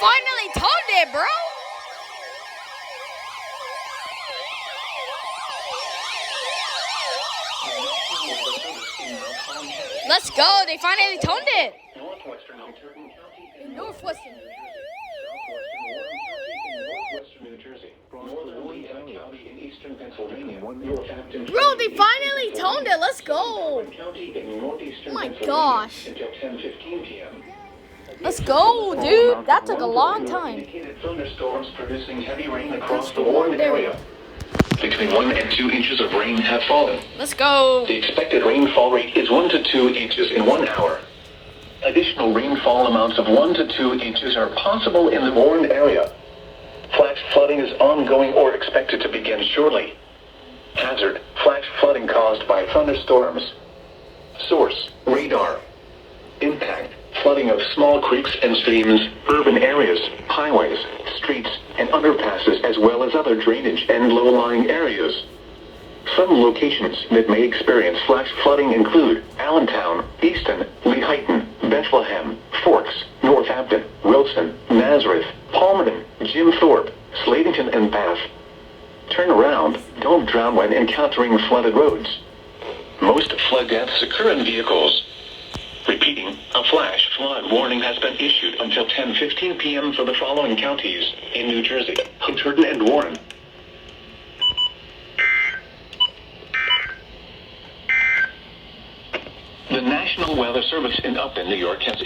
finally toned it, bro. Let's go. They finally toned it. Northwestern. Bro, they finally toned it. Let's go. Oh my gosh. Let's go, dude. That took a long time. Thunderstorms producing heavy rain across the warned area. Between 1 and 2 inches of rain have fallen. Let's go. The expected rainfall rate is 1 to 2 inches in 1 hour. Additional rainfall amounts of 1 to 2 inches are possible in the warned area. Flash flooding is ongoing or expected to begin shortly. Hazard: flash flooding caused by thunderstorms. Source: radar. Impact: flooding of small creeks and streams, urban areas, highways, streets, and underpasses, as well as other drainage and low-lying areas. Some locations that may experience flash flooding include Allentown, Easton, Lehighton, Bethlehem, Forks, Northampton, Wilson, Nazareth, Palmerton, Jim Thorpe, Slatington, and Bath. Turn around. Don't drown when encountering flooded roads. Most flood deaths occur in vehicles. Repeating, a flash flood warning has been issued until 10:15 p.m. for the following counties in New Jersey: Hunterdon and Warren. The National Weather Service in Upton, New York has